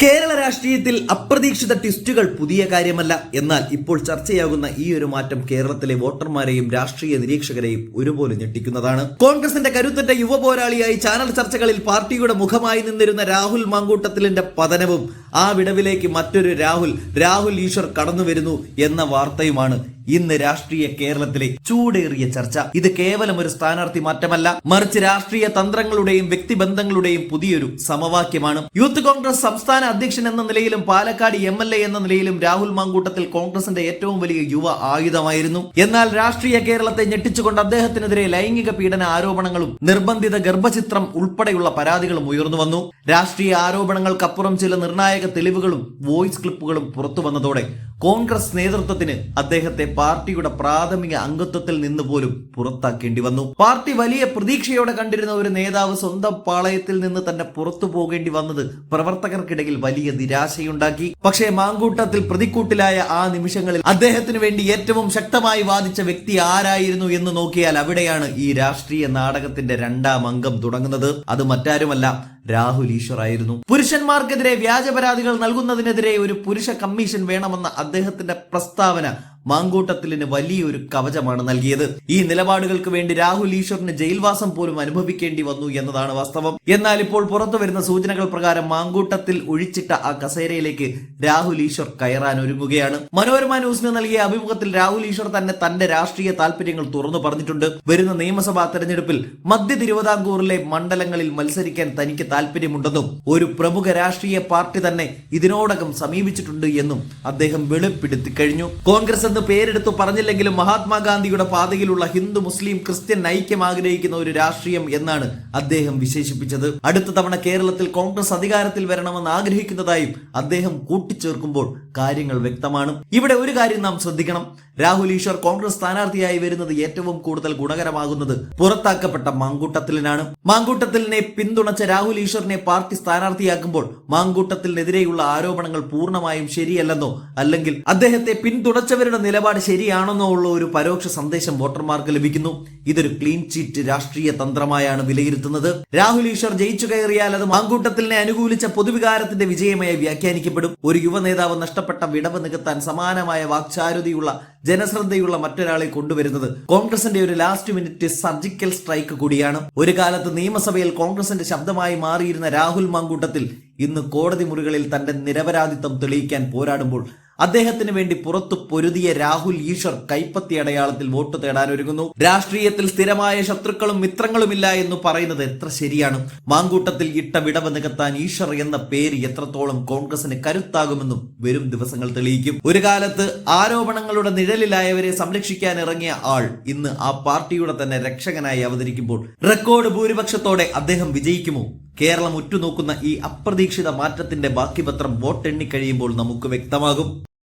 കേരള രാഷ്ട്രീയത്തിൽ അപ്രതീക്ഷിത ട്വിസ്റ്റുകൾ പുതിയ കാര്യമല്ല. എന്നാൽ ഇപ്പോൾ ചർച്ചയാകുന്ന ഈ ഒരു മാറ്റം കേരളത്തിലെ വോട്ടർമാരെയും രാഷ്ട്രീയ നിരീക്ഷകരെയും ഒരുപോലെ ഞെട്ടിക്കുന്നതാണ്. കോൺഗ്രസിന്റെ കരുത്തുറ്റ യുവ പോരാളിയായി ചാനൽ ചർച്ചകളിൽ പാർട്ടിയുടെ മുഖമായി നിന്നിരുന്ന രാഹുൽ മാങ്കൂട്ടത്തിലിന്റെ പതനവും ആ വിടവിലേക്ക് മറ്റൊരു രാഹുൽ ഈശ്വർ കടന്നു വരുന്നു എന്ന വാർത്തയുമാണ് ഇന്ന് രാഷ്ട്രീയ കേരളത്തിലെ ചൂടേറിയ ചർച്ച. ഇത് കേവലം ഒരു സ്ഥാനാർത്ഥി മാറ്റമല്ല, മറിച്ച് രാഷ്ട്രീയ തന്ത്രങ്ങളുടെയും വ്യക്തിബന്ധങ്ങളുടെയും പുതിയൊരു സമവാക്യമാണ്. യൂത്ത് കോൺഗ്രസ് സംസ്ഥാന അധ്യക്ഷൻ എന്ന നിലയിലും പാലക്കാട് MLA എന്ന നിലയിലും രാഹുൽ മാങ്കൂട്ടത്തിൽ കോൺഗ്രസിന്റെ ഏറ്റവും വലിയ യുവ ആയുധമായിരുന്നു. എന്നാൽ രാഷ്ട്രീയ കേരളത്തെ ഞെട്ടിച്ചുകൊണ്ട് അദ്ദേഹത്തിനെതിരെ ലൈംഗിക പീഡന ആരോപണങ്ങളും നിർബന്ധിത ഗർഭചിത്രം ഉൾപ്പെടെയുള്ള പരാതികളും ഉയർന്നു വന്നു. രാഷ്ട്രീയ ആരോപണങ്ങൾക്കപ്പുറം ചില നിർണായക തെളിവുകളും വോയിസ് ക്ലിപ്പുകളും പുറത്തു വന്നതോടെ കോൺഗ്രസ് നേതൃത്വത്തിന് അദ്ദേഹത്തെ പാർട്ടിയുടെ പ്രാഥമിക അംഗത്വത്തിൽ നിന്ന് പോലും പുറത്താക്കേണ്ടി വന്നു. പാർട്ടി വലിയ പ്രതീക്ഷയോടെ കണ്ടിരുന്ന ഒരു നേതാവ് സ്വന്തം പാളയത്തിൽ നിന്ന് തന്നെ പുറത്തു പോകേണ്ടി വന്നത് പ്രവർത്തകർക്കിടയിൽ വലിയ നിരാശയുണ്ടാക്കി. പക്ഷേ മാങ്കൂട്ടത്തിൽ പ്രതിക്കൂട്ടിലായ ആ നിമിഷങ്ങളിൽ അദ്ദേഹത്തിന് വേണ്ടി ഏറ്റവും ശക്തമായി വാദിച്ച വ്യക്തി ആരായിരുന്നു എന്ന് നോക്കിയാൽ അവിടെയാണ് ഈ രാഷ്ട്രീയ നാടകത്തിന്റെ രണ്ടാം അംഗം തുടങ്ങുന്നത്. അത് മറ്റാരുമല്ല, രാഹുൽ ഈശ്വർ ആയിരുന്നു. പുരുഷന്മാർക്കെതിരെ വ്യാജ പരാതികൾ നൽകുന്നതിനെതിരെ ഒരു പുരുഷ കമ്മീഷൻ വേണമെന്ന അദ്ദേഹത്തിന്റെ പ്രസ്താവന മാങ്കൂട്ടത്തിലിന് വലിയൊരു കവചമാണ് നൽകിയത്. ഈ നിലപാടുകൾക്ക് വേണ്ടി രാഹുൽ ഈശ്വറിന് ജയിൽവാസം പോലും അനുഭവിക്കേണ്ടി വന്നു എന്നതാണ് വാസ്തവം. എന്നാൽ ഇപ്പോൾ പുറത്തു വരുന്ന സൂചനകൾ പ്രകാരം മാങ്കൂട്ടത്തിൽ ഒഴിച്ചിട്ട ആ കസേരയിലേക്ക് രാഹുൽ ഈശ്വർ കയറാൻ ഒരുങ്ങുകയാണ്. മനോരമ ന്യൂസിന് നൽകിയ അഭിമുഖത്തിൽ രാഹുൽ ഈശ്വർ തന്നെ തന്റെ രാഷ്ട്രീയ താല്പര്യങ്ങൾ തുറന്നു പറഞ്ഞിട്ടുണ്ട്. വരുന്ന നിയമസഭാ തെരഞ്ഞെടുപ്പിൽ മധ്യ തിരുവിതാംകൂറിലെ മണ്ഡലങ്ങളിൽ മത്സരിക്കാൻ തനിക്ക് താല്പര്യമുണ്ടെന്നും ഒരു പ്രമുഖ രാഷ്ട്രീയ പാർട്ടി തന്നെ ഇതിനോടകം സമീപിച്ചിട്ടുണ്ട് എന്നും അദ്ദേഹം വെളിപ്പെടുത്തി കഴിഞ്ഞു. കോൺഗ്രസ് എന്ന് പേരെടുത്തു പറഞ്ഞില്ലെങ്കിലും മഹാത്മാഗാന്ധിയുടെ പാതയിലുള്ള ഹിന്ദു മുസ്ലിം ക്രിസ്ത്യൻ ഐക്യം ആഗ്രഹിക്കുന്ന ഒരു രാഷ്ട്രീയം എന്നാണ് അദ്ദേഹം വിശേഷിപ്പിച്ചത്. അടുത്ത തവണ കേരളത്തിൽ കോൺഗ്രസ് അധികാരത്തിൽ വരണമെന്ന് ആഗ്രഹിക്കുന്നതായും അദ്ദേഹം കൂട്ടിച്ചേർക്കുമ്പോൾ കാര്യങ്ങൾ വ്യക്തമാണ്. ഇവിടെ ഒരു കാര്യം നാം ശ്രദ്ധിക്കണം. രാഹുൽ ഈശ്വർ കോൺഗ്രസ് സ്ഥാനാർത്ഥിയായി വരുന്നത് ഏറ്റവും കൂടുതൽ ഗുണകരമാകുന്നത് പുറത്താക്കപ്പെട്ട മാങ്കൂട്ടത്തിലിനാണ്. മാങ്കൂട്ടത്തിലിനെ പിന്തുണച്ച രാഹുൽ ഈശ്വറിനെ പാർട്ടി സ്ഥാനാർത്ഥിയാക്കുമ്പോൾ മാങ്കൂട്ടത്തിനെതിരെയുള്ള ആരോപണങ്ങൾ പൂർണ്ണമായും ശരിയല്ലെന്നോ അല്ലെങ്കിൽ അദ്ദേഹത്തെ പിന്തുണച്ചവരുടെ നിലപാട് ശരിയാണെന്നോ ഉള്ള ഒരു പരോക്ഷ സന്ദേശം വോട്ടർമാർക്ക് ലഭിക്കുന്നു. ഇതൊരു ക്ലീൻ ചീറ്റ് രാഷ്ട്രീയ തന്ത്രമായാണ് വിലയിരുത്തുന്നത്. രാഹുൽ ഈശ്വർ ജയിച്ചു കയറിയാൽ അത് മാങ്കൂട്ടത്തിലിനെ അനുകൂലിച്ച പൊതുവികാരത്തിന്റെ വിജയമായി വ്യാഖ്യാനിക്കപ്പെടും. ഒരു യുവ നേതാവ് നഷ്ടപ്പെട്ട വിടവ് നികത്താൻ സമാനമായ വാക്ചാരുതയുള്ള ജനശ്രദ്ധയുള്ള മറ്റൊരാളെ കൊണ്ടുവരുന്നത് കോൺഗ്രസിന്റെ ഒരു ലാസ്റ്റ് മിനിറ്റ് സർജിക്കൽ സ്ട്രൈക്ക് കൂടിയാണ്. ഒരു കാലത്ത് നിയമസഭയിൽ കോൺഗ്രസിന്റെ ശബ്ദമായി മാറിയിരുന്ന രാഹുൽ മാങ്കൂട്ടത്തിൽ ഇന്ന് കോടതി മുറികളിൽ തന്റെ നിരപരാധിത്വം തെളിയിക്കാൻ പോരാടുമ്പോൾ അദ്ദേഹത്തിന് വേണ്ടി പുറത്തു പൊരുതിയ രാഹുൽ ഈശ്വർ കൈപ്പത്തി അടയാളത്തിൽ വോട്ട് തേടാനൊരുങ്ങുന്നു. രാഷ്ട്രീയത്തിൽ സ്ഥിരമായ ശത്രുക്കളും മിത്രങ്ങളുമില്ല എന്ന് പറയുന്നത് എത്ര ശരിയാണ്. മാങ്കൂട്ടത്തിൽ ഇട്ട വിടവ് നികത്താൻ ഈശ്വർ എന്ന പേര് എത്രത്തോളം കോൺഗ്രസിന് കരുത്താകുമെന്നും വരും ദിവസങ്ങൾ തെളിയിക്കും. ഒരു കാലത്ത് ആരോപണങ്ങളുടെ നിഴലിലായവരെ സംരക്ഷിക്കാൻ ഇറങ്ങിയ ആൾ ഇന്ന് ആ പാർട്ടിയുടെ തന്നെ രക്ഷകനായി അവതരിക്കുമ്പോൾ റെക്കോർഡ് ഭൂരിപക്ഷത്തോടെ അദ്ദേഹം വിജയിക്കുമോ? കേരളം ഉറ്റുനോക്കുന്ന ഈ അപ്രതീക്ഷിത മാറ്റത്തിന്റെ ബാക്കിപത്രം വോട്ടെണ്ണി കഴിയുമ്പോൾ നമുക്ക് വ്യക്തമാകും.